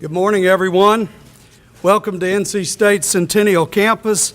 Good morning, everyone. Welcome to NC State's Centennial Campus.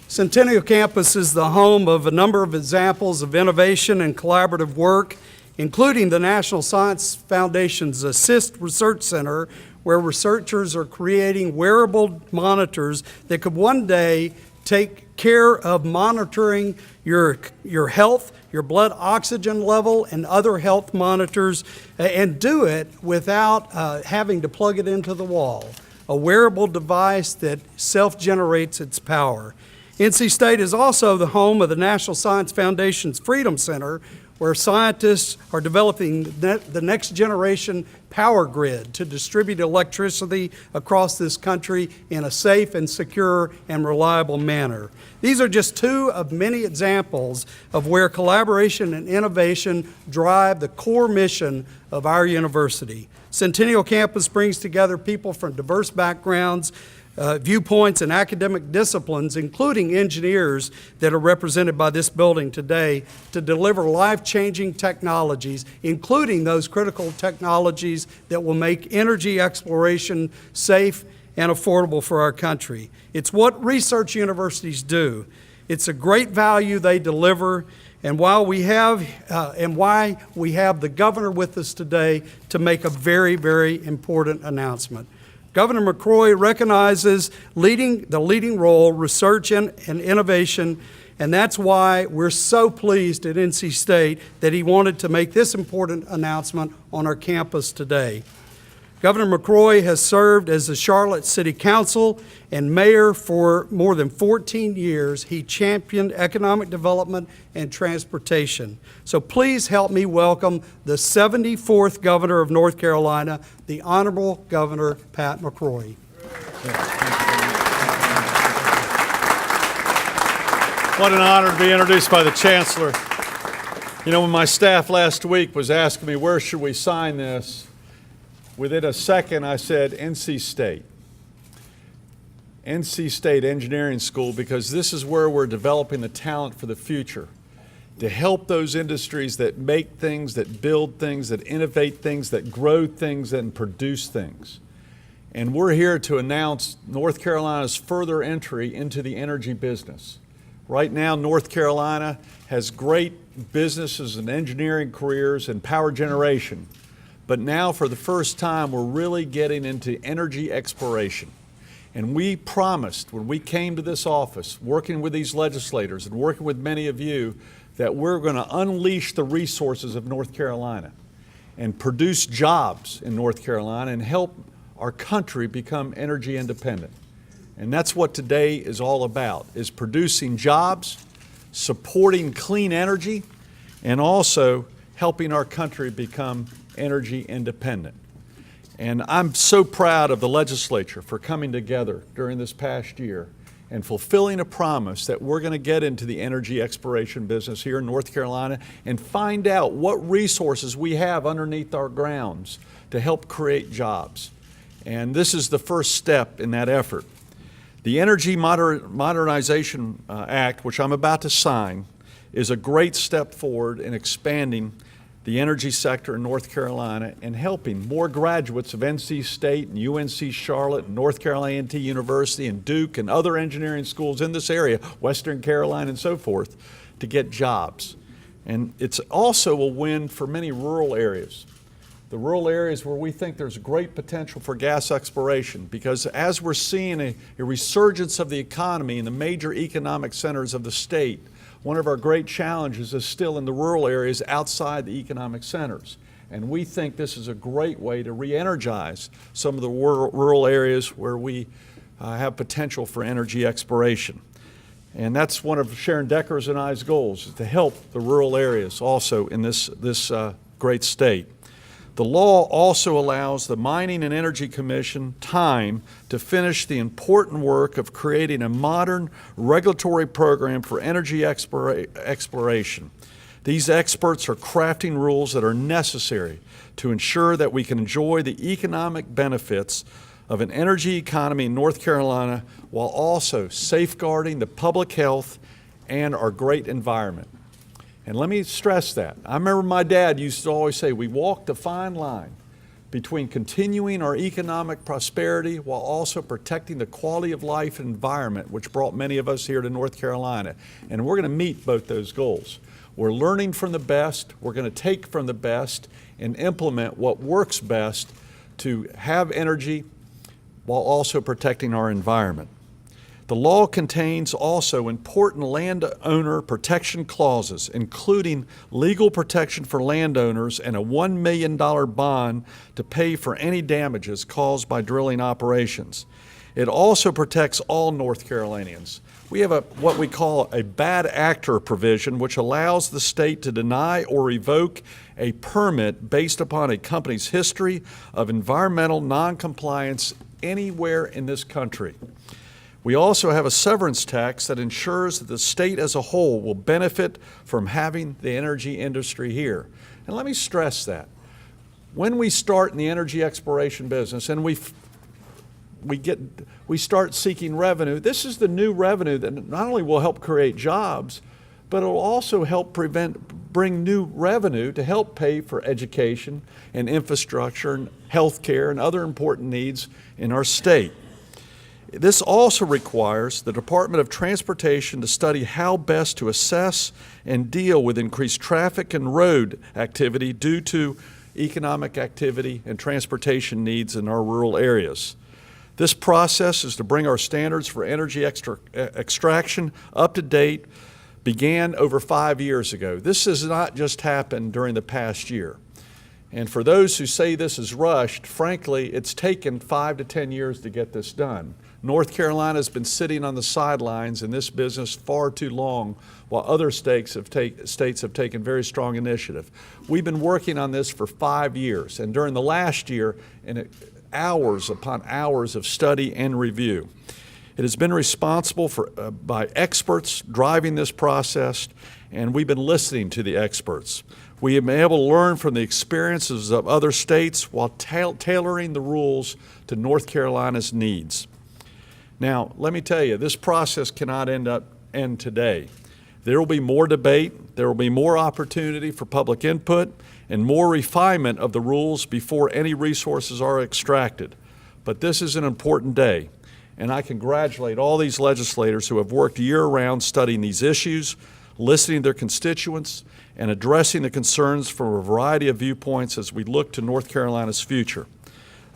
Centennial Campus is the home of a number of examples of innovation and collaborative work, including the National Science Foundation's ASSIST Research Center, where researchers are creating wearable monitors that could one day take care of monitoring your health, your blood oxygen level, and other health monitors, and do it without having to plug it into the wall. A wearable device that self-generates its power. NC State is also the home of the National Science Foundation's Freedom Center, where scientists are developing the next generation power grid to distribute electricity across this country in a safe and secure and reliable manner. These are just two of many examples of where collaboration and innovation drive the core mission of our university. Centennial Campus brings together people from diverse backgrounds, viewpoints, and academic disciplines, including engineers that are represented by this building today, to deliver life-changing technologies, including those critical technologies that will make energy exploration safe and affordable for our country. It's what research universities do. It's a great value they deliver, and why we have the governor with us today to make a very, very important announcement. Governor McCrory recognizes the leading role research and innovation, and that's why we're so pleased at NC State that he wanted to make this important announcement on our campus today. Governor McCrory has served as the Charlotte City Council and mayor for more than 14 years. He championed economic development and transportation. So please help me welcome the 74th Governor of North Carolina, the Honorable Governor Pat McCrory. What an honor to be introduced by the Chancellor. You know, when my staff last week was asking me, where should we sign this? Within a second, I said, NC State. NC State Engineering School, because this is where we're developing the talent for the future to help those industries that make things, that build things, that innovate things, that grow things, and produce things. And we're here to announce North Carolina's further entry into the energy business. Right now, North Carolina has great businesses and engineering careers and power generation. But now, for the first time, we're really getting into energy exploration. And we promised when we came to this office, working with these legislators and working with many of you, that we're going to unleash the resources of North Carolina and produce jobs in North Carolina and help our country become energy independent. And that's what today is all about, is producing jobs, supporting clean energy, and also helping our country become energy independent. And I'm so proud of the legislature for coming together during this past year and fulfilling a promise that we're going to get into the energy exploration business here in North Carolina and find out what resources we have underneath our grounds to help create jobs. And this is the first step in that effort. The Energy Modernization Act, which I'm about to sign, is a great step forward in expanding the energy sector in North Carolina and helping more graduates of NC State and UNC Charlotte and North Carolina A&T University and Duke and other engineering schools in this area, Western Carolina and so forth, to get jobs. And it's also a win for many rural areas. The rural areas where we think there's great potential for gas exploration, because as we're seeing a resurgence of the economy in the major economic centers of the state, one of our great challenges is still in the rural areas outside the economic centers. And we think this is a great way to re-energize some of the rural areas where we have potential for energy exploration. And that's one of Sharon Decker's and I's goals, is to help the rural areas also in this great state. The law also allows the Mining and Energy Commission time to finish the important work of creating a modern regulatory program for energy exploration. These experts are crafting rules that are necessary to ensure that we can enjoy the economic benefits of an energy economy in North Carolina while also safeguarding the public health and our great environment. And let me stress that. I remember my dad used to always say, we walked a fine line between continuing our economic prosperity while also protecting the quality of life and environment, which brought many of us here to North Carolina. And we're going to meet both those goals. We're learning from the best, we're going to take from the best and implement what works best to have energy while also protecting our environment. The law contains also important landowner protection clauses, including legal protection for landowners and a $1 million bond to pay for any damages caused by drilling operations. It also protects all North Carolinians. We have what we call a bad actor provision, which allows the state to deny or revoke a permit based upon a company's history of environmental noncompliance anywhere in this country. We also have a severance tax that ensures that the state as a whole will benefit from having the energy industry here. And let me stress that. When we start in the energy exploration business and we start seeking revenue, this is the new revenue that not only will help create jobs, but it will also help bring new revenue to help pay for education and infrastructure and health care and other important needs in our state. This also requires the Department of Transportation to study how best to assess and deal with increased traffic and road activity due to economic activity and transportation needs in our rural areas. This process is to bring our standards for energy extraction up to date, began over 5 years ago. This has not just happened during the past year. And for those who say this is rushed, frankly, it's taken 5 to 10 years to get this done. North Carolina has been sitting on the sidelines in this business far too long, while other states have taken very strong initiative. We've been working on this for 5 years, and during the last year, hours upon hours of study and review. It has been responsible by experts driving this process, and we've been listening to the experts. We have been able to learn from the experiences of other states while tailoring the rules to North Carolina's needs. Now, let me tell you, this process cannot end today. There will be more debate, there will be more opportunity for public input, and more refinement of the rules before any resources are extracted. But this is an important day, and I congratulate all these legislators who have worked year-round studying these issues, listening to their constituents, and addressing the concerns from a variety of viewpoints as we look to North Carolina's future.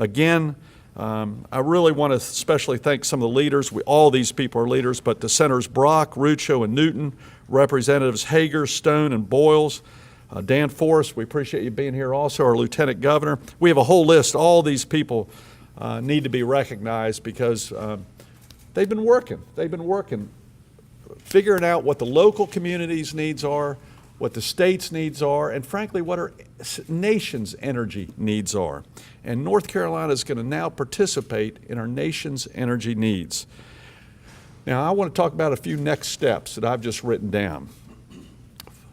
Again, I really want to especially thank some of the leaders. All these people are leaders, but the Senators Brock, Rucho, and Newton, Representatives Hager, Stone, and Boyles, Dan Forrest, we appreciate you being here also, our Lieutenant Governor. We have a whole list. All these people need to be recognized because they've been working. They've been working, figuring out what the local community's needs are, what the state's needs are, and frankly, what our nation's energy needs are. And North Carolina is going to now participate in our nation's energy needs. Now, I want to talk about a few next steps that I've just written down.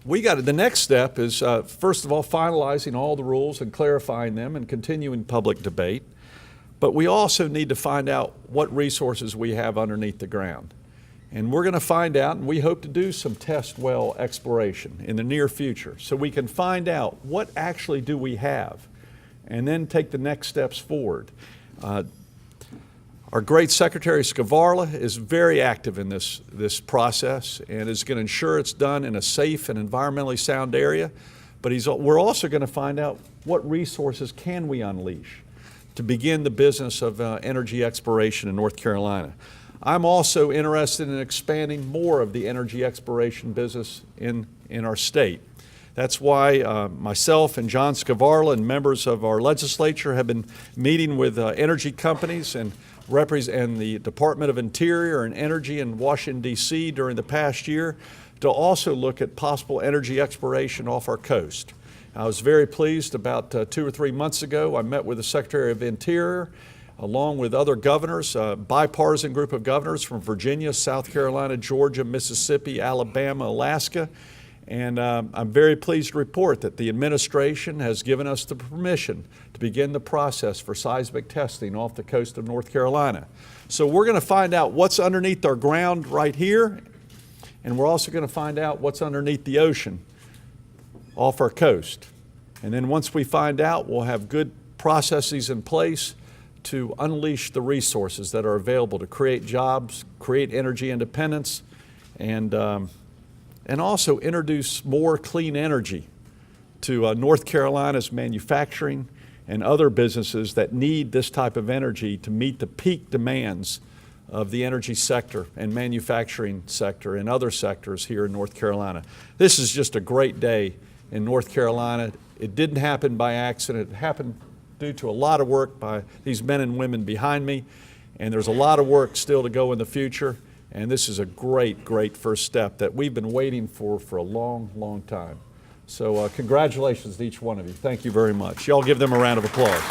The next step is, first of all, finalizing all the rules and clarifying them and continuing public debate. But we also need to find out what resources we have underneath the ground. And we're going to find out, and we hope to do some test well exploration in the near future so we can find out what actually do we have and then take the next steps forward. Our great Secretary Scavarla is very active in this process and is going to ensure it's done in a safe and environmentally sound area. But we're also going to find out what resources can we unleash to begin the business of energy exploration in North Carolina. I'm also interested in expanding more of the energy exploration business in our state. That's why myself and John Scavarla and members of our legislature have been meeting with energy companies and the Department of Interior and Energy in Washington, D.C. during the past year to also look at possible energy exploration off our coast. I was very pleased about 2 or 3 months ago. I met with the Secretary of Interior along with other governors, a bipartisan group of governors from Virginia, South Carolina, Georgia, Mississippi, Alabama, Alaska. And I'm very pleased to report that the administration has given us the permission to begin the process for seismic testing off the coast of North Carolina. So we're going to find out what's underneath our ground right here, and we're also going to find out what's underneath the ocean off our coast. And then once we find out, we'll have good processes in place to unleash the resources that are available to create jobs, create energy independence, and also introduce more clean energy to North Carolina's manufacturing and other businesses that need this type of energy to meet the peak demands of the energy sector and manufacturing sector and other sectors here in North Carolina. This is just a great day in North Carolina. It didn't happen by accident. It happened due to a lot of work by these men and women behind me, and there's a lot of work still to go in the future, and this is a great, great first step that we've been waiting for a long, long time. So congratulations to each one of you. Thank you very much. Y'all give them a round of applause.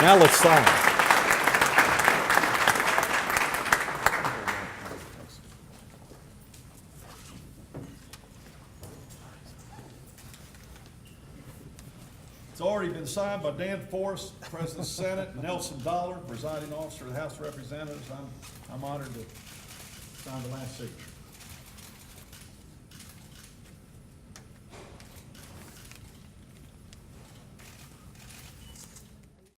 Now let's sign. It's already been signed by Dan Forrest, President of the Senate, and Nelson Dollar, Presiding Officer of the House of Representatives. I'm honored to sign the last signature.